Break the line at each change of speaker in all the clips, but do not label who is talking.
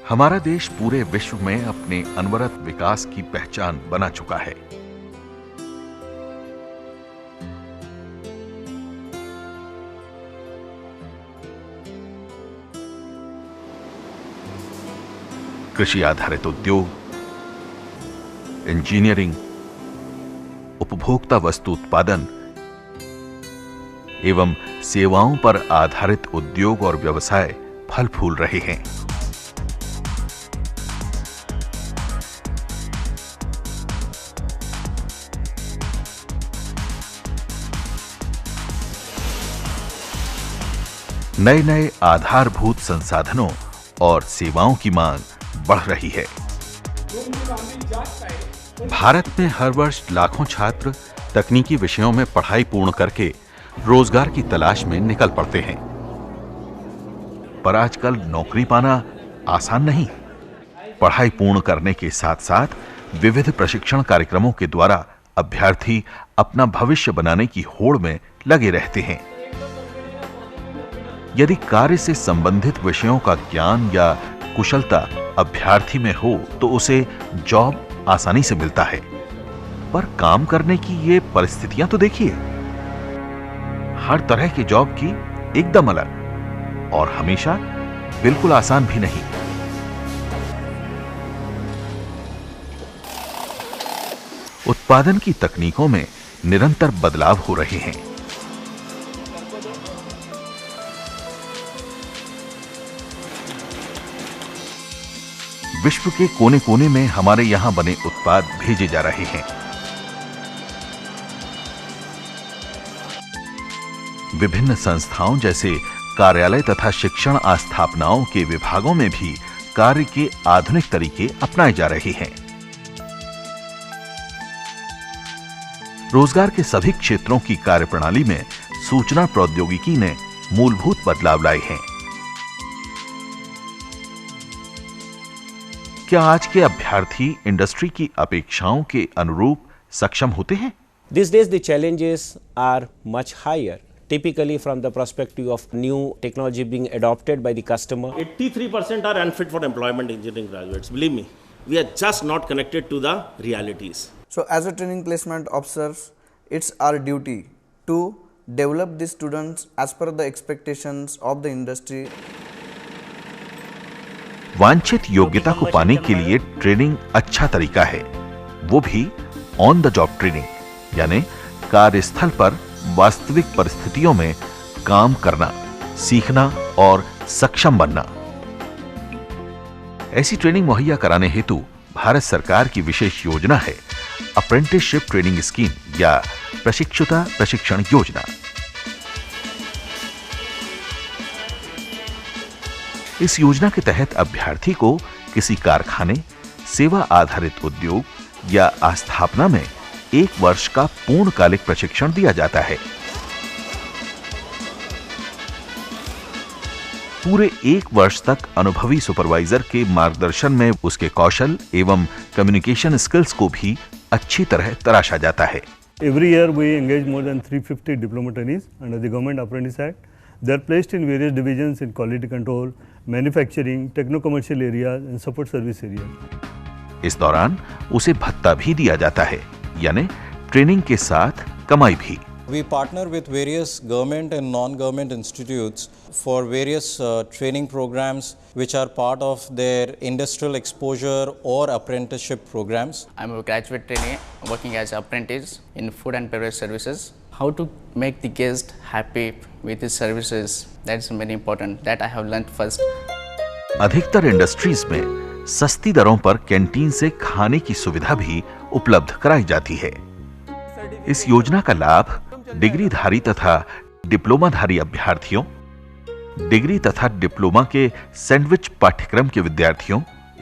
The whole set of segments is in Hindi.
हमारा देश पूरे विश्व में अपने अनवरत विकास की पहचान बना चुका है। कृषि आधारित उद्योग, इंजीनियरिंग, उपभोक्ता वस्तु उत्पादन एवं सेवाओं पर आधारित उद्योग और व्यवसाय फल फूल रहे हैं। नए नए आधारभूत संसाधनों और सेवाओं की मांग बढ़ रही है। भारत में हर वर्ष लाखों छात्र तकनीकी विषयों में पढ़ाई पूर्ण करके रोजगार की तलाश में निकल पड़ते हैं, पर आजकल नौकरी पाना आसान नहीं। पढ़ाई पूर्ण करने के साथ साथ विविध प्रशिक्षण कार्यक्रमों के द्वारा अभ्यर्थी अपना भविष्य बनाने की होड़ में लगे रहते हैं। यदि कार्य से संबंधित विषयों का ज्ञान या कुशलता अभ्यर्थी में हो तो उसे जॉब आसानी से मिलता है, पर काम करने की ये परिस्थितियां तो देखिए। हर तरह की जॉब की एकदम अलग और हमेशा बिल्कुल आसान भी नहीं। उत्पादन की तकनीकों में निरंतर बदलाव हो रहे हैं। विश्व के कोने कोने में हमारे यहां बने उत्पाद भेजे जा रहे हैं। विभिन्न संस्थाओं जैसे कार्यालय तथा शिक्षण आस्थापनाओं के विभागों में भी कार्य के आधुनिक तरीके अपनाए जा रहे हैं। रोजगार के सभी क्षेत्रों की कार्यप्रणाली में सूचना प्रौद्योगिकी ने मूलभूत बदलाव लाए हैं। क्या आज के अभ्यर्थी इंडस्ट्री की अपेक्षाओं के अनुरूप सक्षम होते हैं?
These days the challenges are much higher, typically from the perspective of new technology being adopted by the customer.
83% are unfit for employment engineering graduates. Believe me, we are just not connected to the realities.
So as a training placement officers, it's our duty to develop the students as per the expectations of the industry.
वांछित योग्यता को पाने के लिए ट्रेनिंग अच्छा तरीका है, वो भी ऑन द जॉब ट्रेनिंग, यानी कार्यस्थल पर वास्तविक परिस्थितियों में काम करना, सीखना और सक्षम बनना। ऐसी ट्रेनिंग मुहैया कराने हेतु भारत सरकार की विशेष योजना है अप्रेंटिसशिप ट्रेनिंग स्कीम या प्रशिक्षुता प्रशिक्षण योजना। इस योजना के तहत अभ्यर्थी को किसी कारखाने, सेवा आधारित उद्योग या आस्थापना में 1 वर्ष का पूर्णकालिक प्रशिक्षण दिया जाता है। पूरे 1 वर्ष तक अनुभवी सुपरवाइजर के मार्गदर्शन में उसके कौशल एवं कम्युनिकेशन स्किल्स को भी अच्छी तरह तराशा जाता है।
Every year we engage more than 350 diploma trainees under the Government Apprentice Act. They are placed in various divisions in quality control, manufacturing, techno-commercial areas and support service areas.
इस दौरान उसे भत्ता भी दिया जाता है, यानी ट्रेनिंग के साथ कमाई भी।
We partner with various government and non-government institutes for various training programs which are part of their industrial exposure or apprenticeship programs.
I'm a graduate trainee working as an apprentice in food and beverage services. How to make the guest happy with his services, that's very important. That I have learned first.
अधिकतर इंडस्ट्रीज में सस्ती दरों पर कैंटीन से खाने की सुविधा भी उपलब्ध कराई जाती है। इस योजना का लाभ डिग्रीधारी तथा डिप्लोमाधारी अभ्यर्थियों, डिग्री तथा डिप्लोमा के सैंडविच पाठ्यक्रम के विद्यार्थियों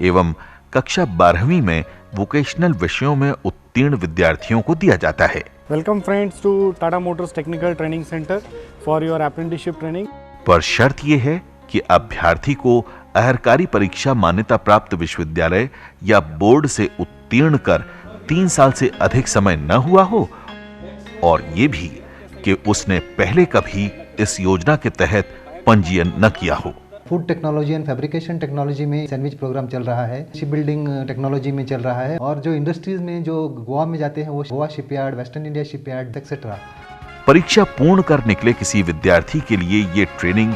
एवं कक्षा 12वीं में वोकेशनल विषयों में उत्तीर्ण विद्यार्थियों को दिया जाता है।
Welcome friends to Tata Motors Technical Training Center for your apprenticeship training.
पर शर्त यह है कि अभ्यर्थी को अहर्कारी परीक्षा मान्यता प्राप्त विश्वविद्यालय या बोर्ड से उत्तीर्ण कर 3 साल से अधिक समय न हुआ हो और ये भी कि उसने पहले कभी इस योजना के तहत पंजीयन न किया हो।
Food technology and fabrication technology में सैंडविच प्रोग्राम चल रहा है, शिप बिल्डिंग टेक्नोलॉजी में चल रहा है, और जो इंडस्ट्रीज में जो गोवा में जाते हैं वो Goa shipyard, western India shipyard etcetera.
परीक्षा पूर्ण कर निकले किसी विद्यार्थी के लिए ये ट्रेनिंग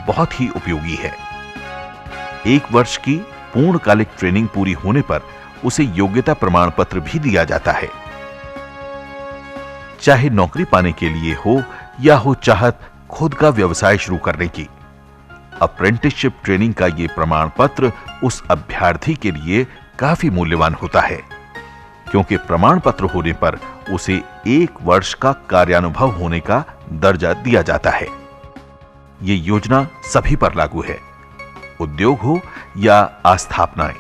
बहुत ही उपयोगी है। 1 वर्ष की पूर्णकालिक ट्रेनिंग पूरी होने पर उसे योग्यता प्रमाण पत्र भी दिया जाता है। चाहे नौकरी पाने के लिए हो या हो चाहत खुद का व्यवसाय शुरू करने की, अप्रेंटिसशिप ट्रेनिंग का यह प्रमाण पत्र उस अभ्यर्थी के लिए काफी मूल्यवान होता है, क्योंकि प्रमाण पत्र होने पर उसे 1 वर्ष का कार्यानुभव होने का दर्जा दिया जाता है। ये योजना सभी पर लागू है, उद्योग हो या आस्थापनाएं।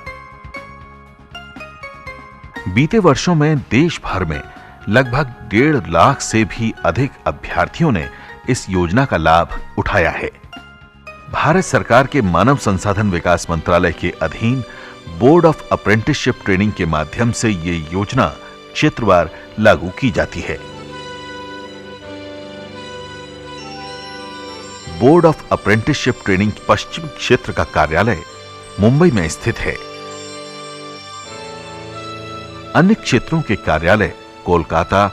बीते वर्षों में देश भर में लगभग 1.5 लाख से भी अधिक अभ्यर्थियों ने इस योजना का लाभ उठाया है। भारत सरकार के मानव संसाधन विकास मंत्रालय के अधीन बोर्ड ऑफ अप्रेंटिसशिप ट्रेनिंग के माध्यम से ये योजना क्षेत्रवार लागू की जाती है। बोर्ड ऑफ अप्रेंटिसशिप ट्रेनिंग पश्चिम क्षेत्र का कार्यालय मुंबई में स्थित है। अन्य क्षेत्रों के कार्यालय कोलकाता,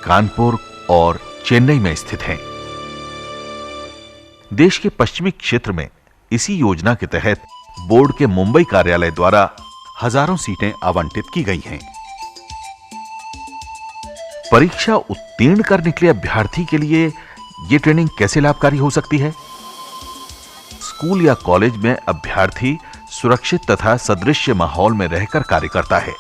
कानपुर और चेन्नई में स्थित हैं। देश के पश्चिमी क्षेत्र में इसी योजना के तहत बोर्ड के मुंबई कार्यालय द्वारा हजारों सीटें आवंटित की गई हैं। परीक्षा उत्तीर्ण कर निकले अभ्यर्थी के लिए यह ट्रेनिंग कैसे लाभकारी हो सकती है? स्कूल या कॉलेज में अभ्यर्थी सुरक्षित तथा सदृश्य माहौल में रहकर कार्य करता है।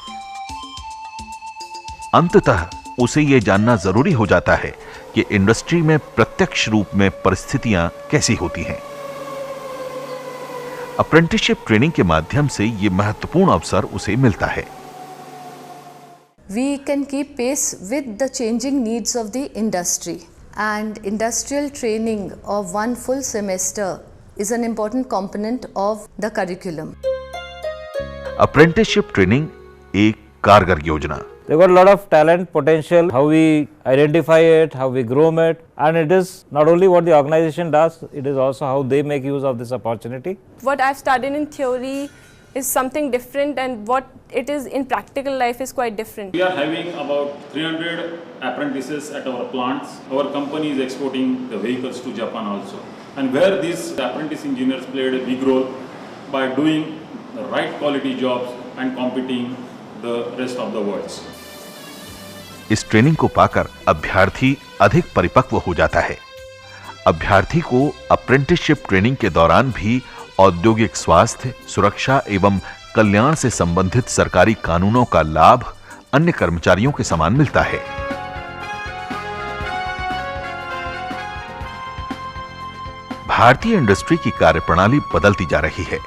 अंततः उसे यह जानना जरूरी हो जाता है कि इंडस्ट्री में प्रत्यक्ष रूप में परिस्थितियां कैसी होती हैं। अप्रेंटिसशिप ट्रेनिंग के माध्यम से यह महत्वपूर्ण अवसर उसे मिलता है।
We can keep pace with the changing needs of the industry, and industrial training of 1 full semester is an important component of the curriculum.
Apprenticeship training एक कारगर योजना।
They've got a lot of talent, potential, how we identify it, how we groom it, and it is not only what the organization does, it is also how they make use of this opportunity.
What I've studied in theory is something different, and what it is in practical life is quite different.
We are having about 300 apprentices at our plants. Our company is exporting the vehicles to Japan also. And where these apprentice engineers played a big role by doing the right quality jobs and competing the rest of the world.
इस ट्रेनिंग को पाकर अभ्यर्थी अधिक परिपक्व हो जाता है। अभ्यर्थी को अप्रेंटिसशिप ट्रेनिंग के दौरान भी औद्योगिक स्वास्थ्य, सुरक्षा एवं कल्याण से संबंधित सरकारी कानूनों का लाभ अन्य कर्मचारियों के समान मिलता है। भारतीय इंडस्ट्री की कार्यप्रणाली बदलती जा रही है,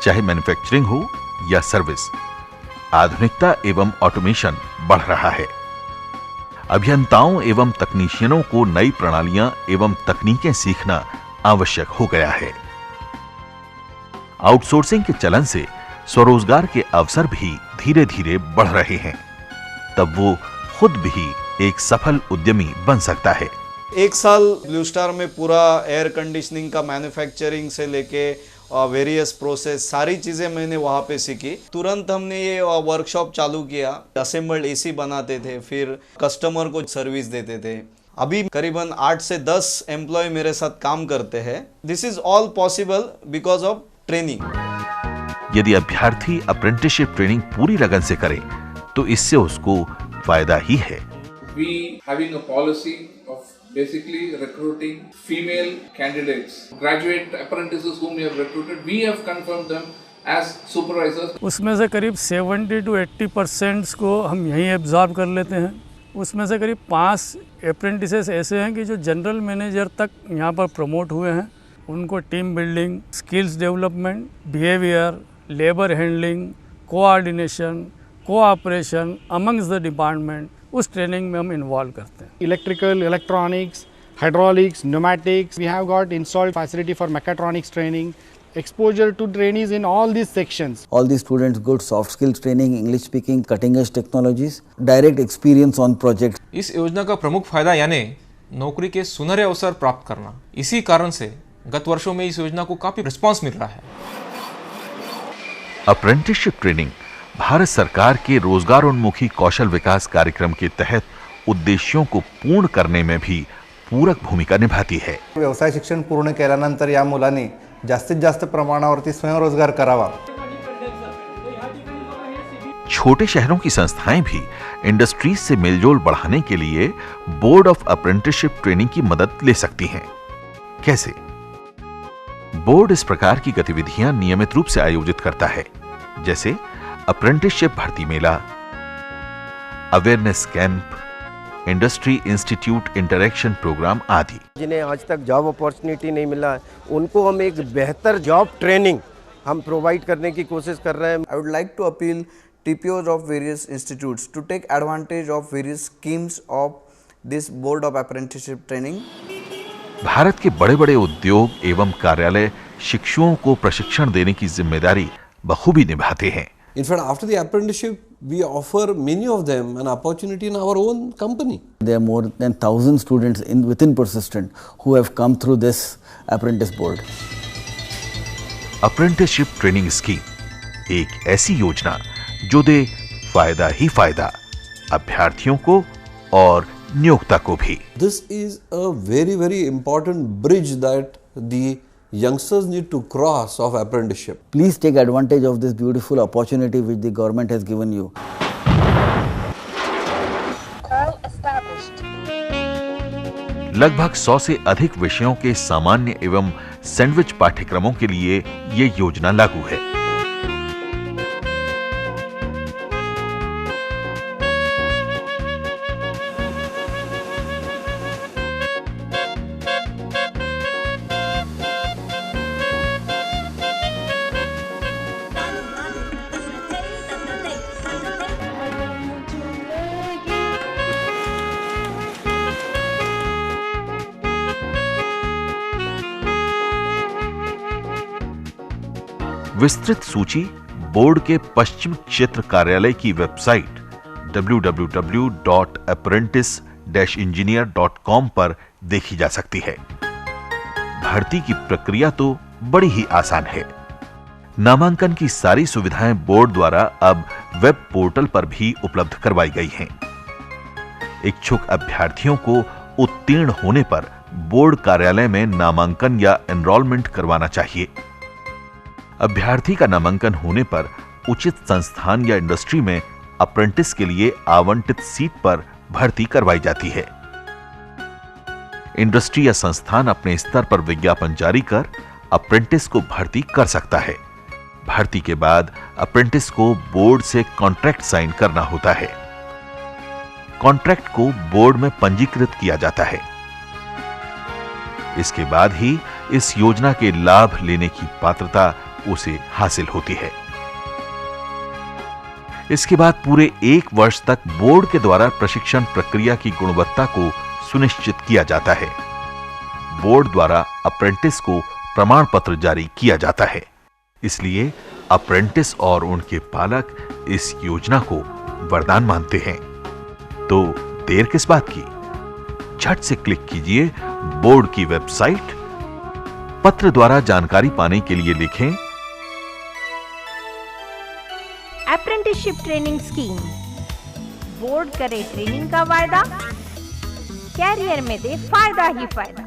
चाहे मैन्युफैक्चरिंग हो या सर्विस। आधुनिकता एवं ऑटोमेशन बढ़ रहा है। अभियंताओं एवं तकनीशियनों को नई प्रणालियां एवं तकनीकें सीखना आवश्यक हो गया है। आउटसोर्सिंग के चलन से स्वरोजगार के अवसर भी धीरे धीरे बढ़ रहे हैं, तब वो खुद भी एक सफल उद्यमी बन सकता है।
1 साल ब्लू स्टार में पूरा एयर कंडीशनिंग का मैन्युफैक्चरिंग से लेके वेरियस प्रोसेस सारी चीज़ें मैंने वहाँ पे सीखी। तुरंत हमने ये वर्कशॉप चालू किया, असेंबल्ड एसी बनाते थे, फिर कस्टमर को सर्विस देते थे। अभी करीबन 8 से 10 एम्प्लॉय मेरे साथ काम करते हैं। This is all possible because of training.
यदि अभ्यर्थी अप्रेंटिसशिप ट्रेनिंग पूरी लगन से करे तो इससे उसको फायदा ही है।
We having a policy of basically recruiting female candidates, graduate apprentices whom we have recruited, we have confirmed them as supervisors.
उसमें से करीब 70 to 80% को हम यहीं एब्जॉर्ब कर लेते हैं। उसमें से करीब 5 अप्रेंटिसेस ऐसे हैं कि जो जनरल मैनेजर तक यहाँ पर प्रमोट हुए हैं। उनको team building, skills development, behaviour, labour handling, coordination, cooperation amongst the department, उस ट्रेनिंग में हम इन्वॉल्व करते हैं।
Electrical, electronics, hydraulics, pneumatics, we have got installed facility for mechatronics training, exposure to trainees in all these sections.
All these students got soft skills training, English speaking, cutting edge technologies, direct experience on projects.
इस योजना का प्रमुख फायदा यानी नौकरी के सुनहरे अवसर प्राप्त करना। इसी कारण से गत वर्षों में इस योजना को काफी रिस्पांस मिल रहा है।
अप्रेंटिसशिप ट्रेनिंग भारत सरकार के रोजगारोन्मुखी कौशल विकास कार्यक्रम के तहत उद्देश्यों को पूर्ण करने में भी पूरक भूमिका निभाती है।
व्यवसाय शिक्षण पूर्ण केल्यानंतर या मुलांनी जास्तीत जास्त प्रमाणावरती स्वयंरोजगार करावा।
छोटे शहरों की संस्थाएं भी इंडस्ट्रीज से मेलजोल बढ़ाने के लिए बोर्ड ऑफ अप्रेंटिसशिप ट्रेनिंग की मदद ले सकती हैं। कैसे? बोर्ड इस प्रकार की गतिविधियां नियमित रूप से आयोजित करता है, जैसे अप्रेंटिसशिप भर्ती मेला, awareness camp, industry institute interaction program आदि।
जिन्हें आज तक जॉब अपॉर्चुनिटी नहीं मिला है, उनको हम एक बेहतर जॉब ट्रेनिंग हम प्रोवाइड करने की कोशिश कर रहे हैं।
I would like to appeal TPOs of various institutes to take advantage of various schemes of this Board of Apprenticeship Training.
Bharat के बड़े-बड़े उद्योग एवं कार्यालय शिक्षुओं को प्रशिक्षण देने की जिम्मेदारी बखूबी निभाते हैं।
In fact, after the apprenticeship, we offer many of them an opportunity in our own company.
There are more than 1,000 students within Persistent who have come through this apprentice board.
Apprenticeship training scheme एक ऐसी योजना जो दे फायदा ही फायदा अभ्यर्थियों को और नियोक्ता को भी।
This is a very, very important bridge that the youngsters need to cross of apprenticeship.
Please take advantage of this beautiful opportunity which the government has given you.
लगभग 100 से अधिक विषयों के सामान्य एवं सैंडविच पाठ्यक्रमों के लिए ये योजना लागू है। विस्तृत सूची बोर्ड के पश्चिम क्षेत्र कार्यालय की वेबसाइट www.apprentice-engineer.com पर देखी जा सकती है। भर्ती की प्रक्रिया तो बड़ी ही आसान है। नामांकन की सारी सुविधाएं बोर्ड द्वारा अब वेब पोर्टल पर भी उपलब्ध करवाई गई हैं। इच्छुक अभ्यर्थियों को उत्तीर्ण होने पर बोर्ड कार्यालय में नामांकन या एनरोलमेंट करवाना चाहिए। अभ्यर्थी का नामांकन होने पर उचित संस्थान या इंडस्ट्री में अप्रेंटिस के लिए आवंटित सीट पर भर्ती करवाई जाती है। इंडस्ट्री या संस्थान अपने स्तर पर विज्ञापन जारी कर अप्रेंटिस को भर्ती कर सकता है। भर्ती के बाद अप्रेंटिस को बोर्ड से कॉन्ट्रैक्ट साइन करना होता है। कॉन्ट्रैक्ट को बोर्ड में पंजीकृत किया जाता है। इसके बाद ही इस योजना के लाभ लेने की पात्रता उसे हासिल होती है। इसके बाद पूरे 1 वर्ष तक बोर्ड के द्वारा प्रशिक्षण प्रक्रिया की गुणवत्ता को सुनिश्चित किया जाता है। बोर्ड द्वारा अप्रेंटिस को प्रमाण पत्र जारी किया जाता है। इसलिए अप्रेंटिस और उनके पालक इस योजना को वरदान मानते हैं। तो देर किस बात की? झट से क्लिक कीजिए बोर्ड की वेबसाइट। पत्र द्वारा जानकारी पाने के लिए लिखें
अप्रेंटिसशिप ट्रेनिंग स्कीम। बोर्ड करे ट्रेनिंग का वायदा, कैरियर में दे फायदा ही फायदा।